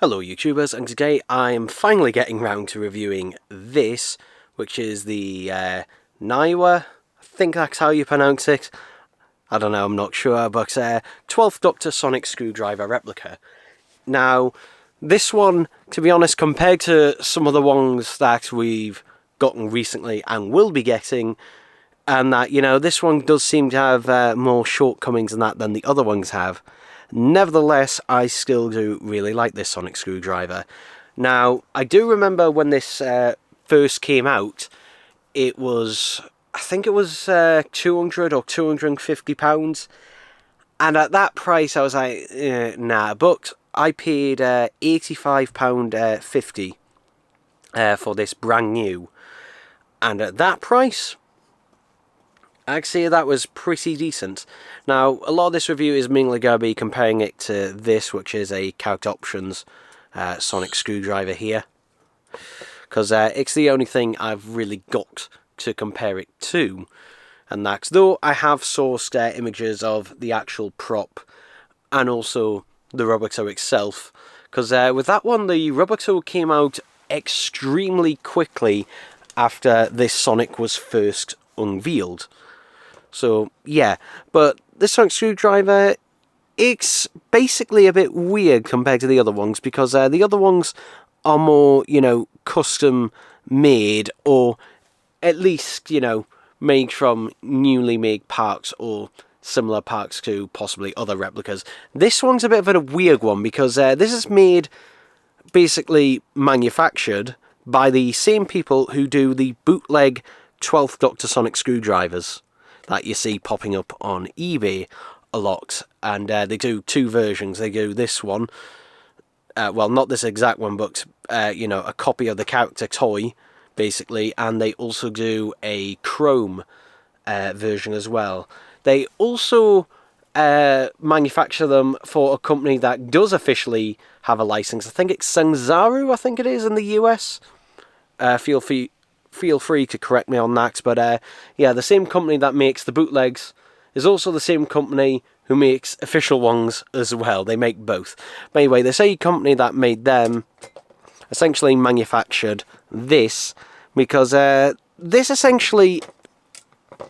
Hello YouTubers, and today I'm finally getting round to reviewing this, which is the Nawya, I think that's how you pronounce it. I don't know, I'm not sure, but 12th Doctor Sonic Screwdriver replica. Now, this one, to be honest, compared to some of the ones that we've gotten recently and will be getting, and that, you know, this one does seem to have more shortcomings than the other ones have. Nevertheless, I still do really like this sonic screwdriver. Now, I do remember when this first came out, it was, I think it was 200 or £250, and at that price I was like, nah, but I paid £85.50 for this brand new, and at that price, I'd say that was pretty decent. Now, a lot of this review is mainly going to be comparing it to this, which is a Character Options sonic screwdriver here, because it's the only thing I've really got to compare it to. And that's, though I have sourced images of the actual prop and also the rubber toe itself, because with that one, the rubber toe came out extremely quickly after this Sonic was first unveiled. So, yeah, but this sonic screwdriver, it's basically a bit weird compared to the other ones, because the other ones are more, you know, custom made, or at least, you know, made from newly made parts or similar parts to possibly other replicas. This one's a bit of a weird one, because this is made, basically manufactured, by the same people who do the bootleg 12th Doctor Sonic screwdrivers that you see popping up on eBay a lot, and they do two versions. They do this one, well, not this exact one, but you know, a copy of the character toy, basically, and they also do a chrome version as well. They also manufacture them for a company that does officially have a license. I think it's Sanzaru, I think it is, in the US. Feel free to correct me on that, but yeah, the same company that makes the bootlegs is also the same company who makes official ones as well. They make both. But anyway, the same company that made them essentially manufactured this, because this essentially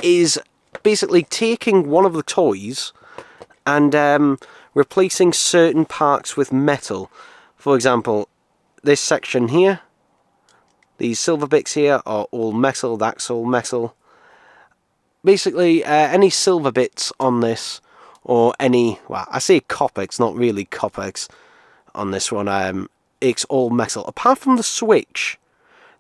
is basically taking one of the toys and replacing certain parts with metal. For example, this section here, these silver bits here are all metal, that's all metal. Basically, any silver bits on this, or any, well, I say copper, it's not really copper, it's on this one, it's all metal. Apart from the switch.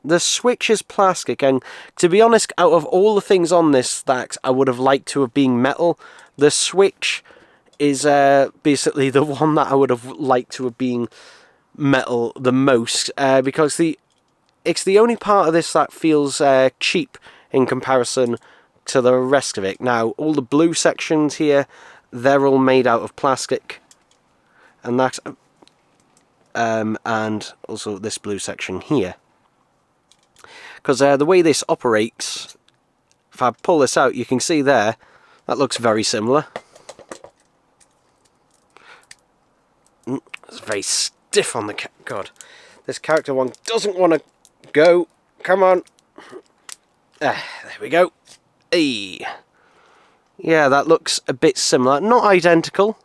The switch is plastic, and to be honest, out of all the things on this that I would have liked to have been metal, the switch is basically the one that I would have liked to have been metal the most, because it's the only part of this that feels cheap in comparison to the rest of it. Now, all the blue sections here, they're all made out of plastic, and that, and also this blue section here. Because the way this operates, if I pull this out, you can see there, that looks very similar. It's very stiff on the God, this character one doesn't want to go. Come on. There we go. Hey. Yeah, that looks a bit similar. Not identical.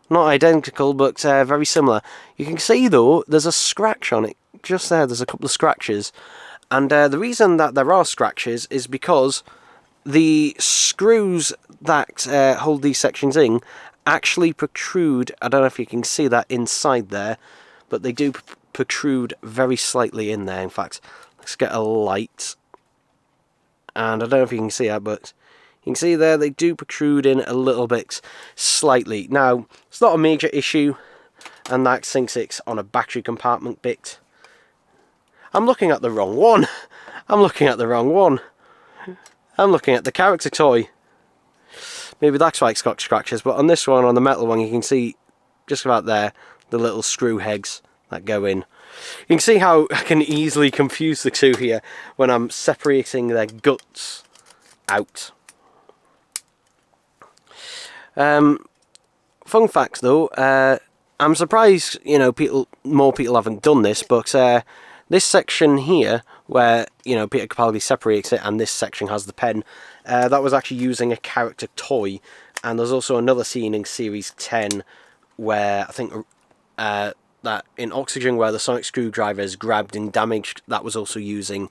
Not identical, but very similar. You can see, though, there's a scratch on it. Just there, there's a couple of scratches. And the reason that there are scratches is because the screws that hold these sections in actually protrude. I don't know if you can see that inside there, but they do protrude very slightly in there. In fact, let's get a light. And I don't know if you can see that, but you can see there they do protrude in a little bit slightly. Now, it's not a major issue, and that sinks it on a battery compartment bit. I'm looking at the wrong one. I'm looking at the wrong one. I'm looking at the character toy. Maybe that's why it's got scratches, but on this one, on the metal one, you can see just about there, the little screw heads that go in. You can see how I can easily confuse the two here when I'm separating their guts out. Fun fact though, I'm surprised, you know, more people haven't done this, but this section here, where, you know, Peter Capaldi separates it, and this section has the pen, that was actually using a character toy. And there's also another scene in Series 10 where I think that in Oxygen, where the sonic screwdriver is grabbed and damaged, that was also using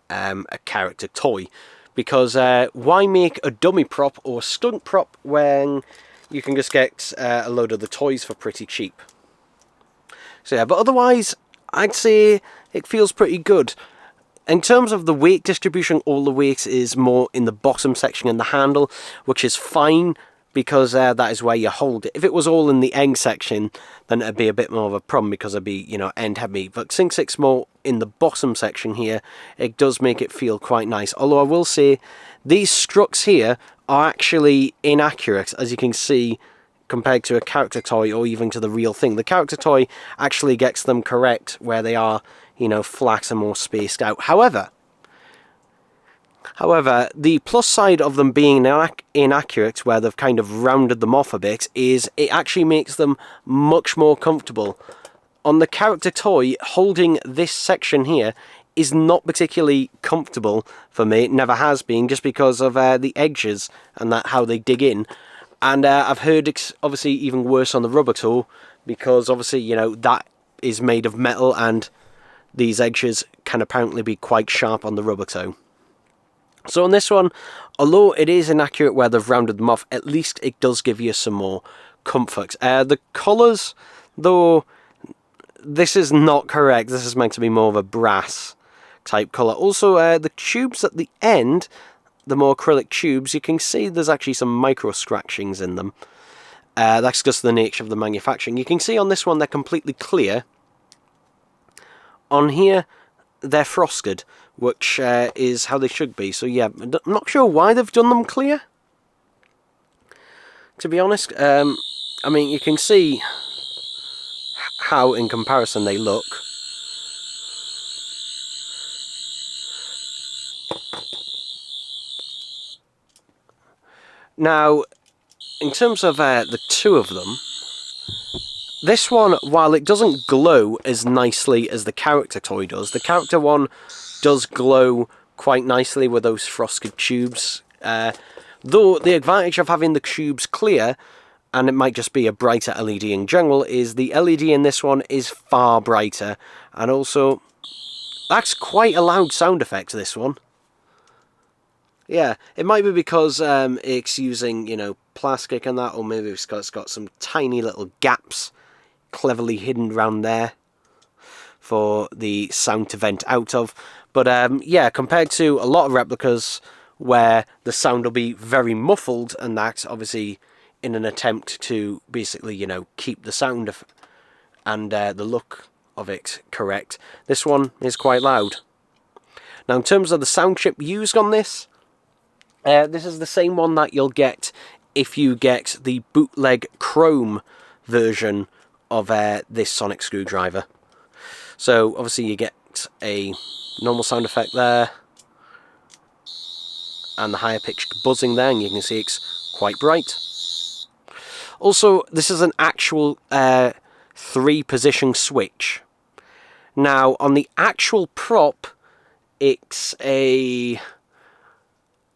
a character toy. Because why make a dummy prop or stunt prop when you can just get a load of the toys for pretty cheap? So yeah, but otherwise, I'd say it feels pretty good. In terms of the weight distribution, all the weight is more in the bottom section in the handle, which is fine, because that is where you hold it. If it was all in the end section, then it'd be a bit more of a problem, because it'd be, you know, end heavy. But since it's more in the bottom section here, it does make it feel quite nice. Although I will say, these struts here are actually inaccurate, as you can see, compared to a character toy or even to the real thing. The character toy actually gets them correct where they are, you know, flat and more spaced out. However, the plus side of them being inaccurate, where they've kind of rounded them off a bit, is it actually makes them much more comfortable. On the character toy, holding this section here is not particularly comfortable for me. It never has been, just because of the edges and how they dig in. And I've heard it's obviously even worse on the rubber toe, because obviously, you know, that is made of metal, and these edges can apparently be quite sharp on the rubber toe. So on this one, although it is inaccurate where they've rounded them off, at least it does give you some more comfort. The colours, though, this is not correct. This is meant to be more of a brass type colour. Also, the tubes at the end, the more acrylic tubes, you can see there's actually some micro scratchings in them. That's just the nature of the manufacturing. You can see on this one they're completely clear. On here they're frosted, which is how they should be. So yeah, I'm not sure why they've done them clear, to be honest. I mean, you can see how in comparison they look. Now, in terms of the two of them, this one, while it doesn't glow as nicely as the character toy does, the character one does glow quite nicely with those frosted tubes. Though the advantage of having the tubes clear, and it might just be a brighter LED in general, is the LED in this one is far brighter. And also, that's quite a loud sound effect, this one. Yeah, it might be because it's using, you know, plastic and that, or maybe it's got some tiny little gaps cleverly hidden around there for the sound to vent out of. But yeah, compared to a lot of replicas where the sound will be very muffled, and that's obviously in an attempt to basically, you know, keep the sound and the look of it correct, this one is quite loud. Now, in terms of the sound chip used on this, this is the same one that you'll get if you get the bootleg chrome version of this sonic screwdriver. So obviously you get a normal sound effect there, and the higher pitched buzzing there, and you can see it's quite bright. Also, this is an actual 3-position switch. Now, on the actual prop, it's a...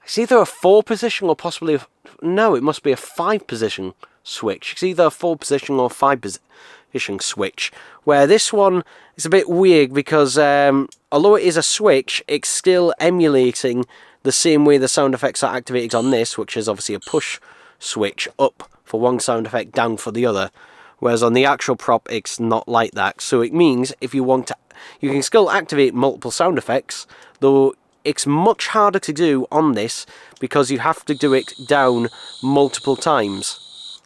It's either a 4-position or possibly no, it must be a 5-position switch. It's either a 4-position or 5-position switch. Where this one is a bit weird because although it is a switch, it's still emulating the same way the sound effects are activated on this, which is obviously a push switch up for one sound effect, down for the other. Whereas on the actual prop, it's not like that. So it means if you want to, you can still activate multiple sound effects, though it's much harder to do on this because you have to do it down multiple times.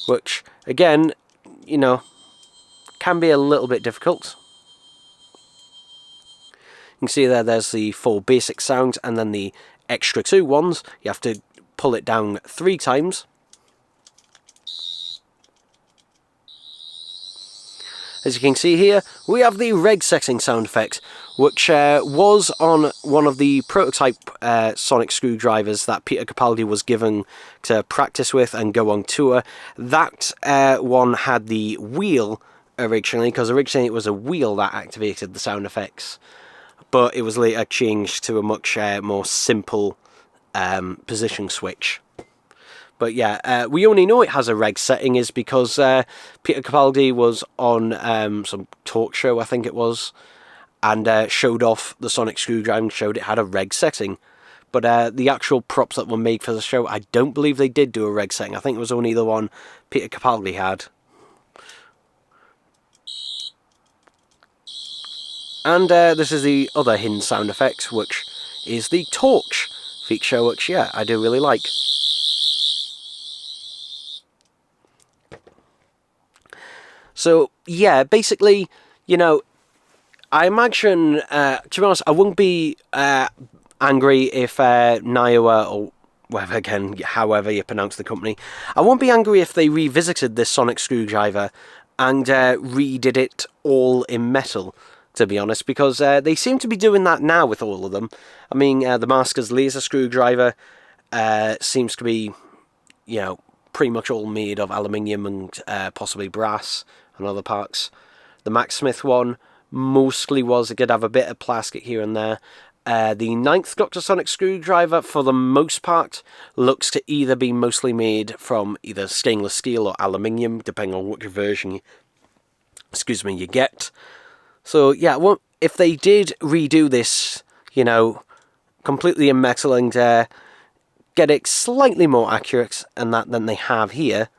Which, again, you know, can be a little bit difficult. You can see there's the 4 basic sounds, and then the extra 2 ones. You have to pull it down 3 times. As you can see here, we have the reg setting sound effect, which was on one of the prototype sonic screwdrivers that Peter Capaldi was given to practice with and go on tour. That one had the wheel originally, because originally it was a wheel that activated the sound effects, but it was later changed to a much more simple position switch. But yeah, we only know it has a reg setting is because Peter Capaldi was on some talk show, I think it was, and showed off the sonic screwdriver and showed it had a reg setting. But the actual props that were made for the show, I don't believe they did do a reg setting. I think it was only the one Peter Capaldi had. And this is the other hidden sound effect, which is the torch feature, which, yeah, I do really like. So, yeah, basically, you know, I imagine, to be honest, I wouldn't be angry if Nawya, or whatever, again, however you pronounce the company, I won't be angry if they revisited this sonic screwdriver and redid it all in metal, to be honest, because they seem to be doing that now with all of them. I mean, the Master's laser screwdriver seems to be, you know, pretty much all made of aluminium and possibly brass and other parts. The Max Smith one mostly was, it could have a bit of plastic here and there. The 9th Doctor sonic screwdriver, for the most part, looks to either be mostly made from either stainless steel or aluminium, depending on which version you get. So yeah, well, if they did redo this, you know, completely in metal and get it slightly more accurate than they have here,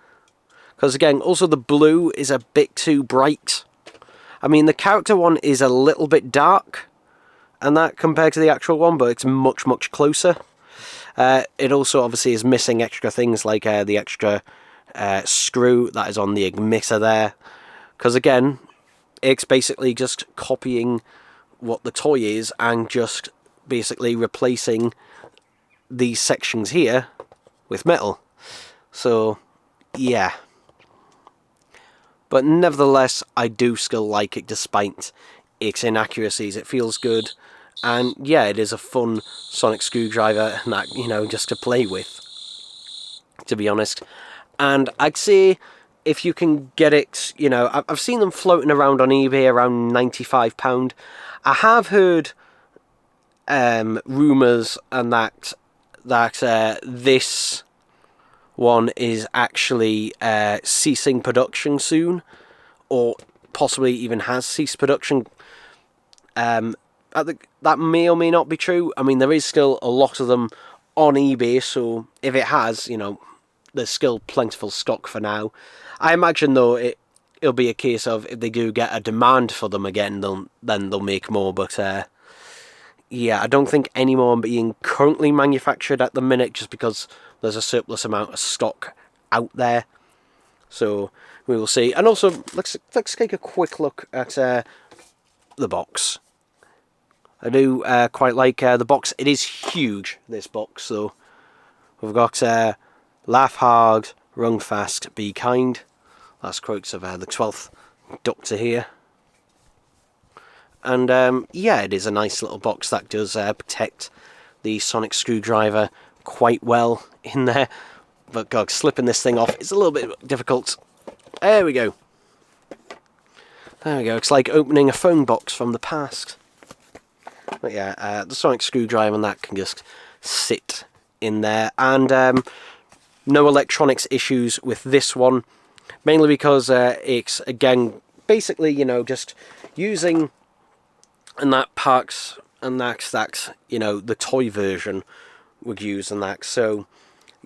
because again, also the blue is a bit too bright. I mean, the character one is a little bit dark, and that compared to the actual one, but it's much, much closer. It also obviously is missing extra things like the extra screw that is on the emitter there, because again, it's basically just copying what the toy is and just basically replacing these sections here with metal. So, yeah. But nevertheless, I do still like it despite its inaccuracies. It feels good, and yeah, it is a fun sonic screwdriver, and that, you know, just to play with, to be honest. And I'd say if you can get it, you know, I've seen them floating around on eBay around £95. I have heard rumours and that this one is actually ceasing production soon, or possibly even has ceased production. That may or may not be true. I mean, there is still a lot of them on eBay, so if it has, you know, there's still plentiful stock for now. I imagine, though, it'll be a case of if they do get a demand for them again, then they'll make more. But yeah, I don't think any more are being currently manufactured at the minute, just because there's a surplus amount of stock out there. So we will see. And also, let's take a quick look at the box. I do quite like the box. It is huge, this box. So we've got laugh hard, run fast, be kind. That's quotes of the 12th Doctor here. And yeah, it is a nice little box that does protect the sonic screwdriver quite well in there. But God, slipping this thing off is a little bit difficult. There we go. There we go. It's like opening a phone box from the past. But yeah, the sonic screwdriver and that can just sit in there. And no electronics issues with this one. Mainly because it's, again, basically, you know, just using and that parts and that's, you know, the toy version would use and that. So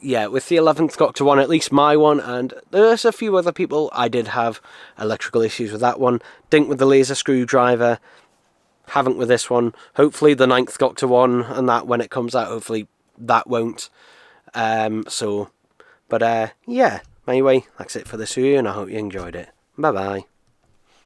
yeah, with the 11th Doctor one, at least my one, and there's a few other people, I did have electrical issues with that one. Didn't with the laser screwdriver, haven't with this one. Hopefully the 9th Doctor one and that, when it comes out, hopefully that won't. Yeah, anyway, that's it for this review, and I hope you enjoyed it. Bye bye.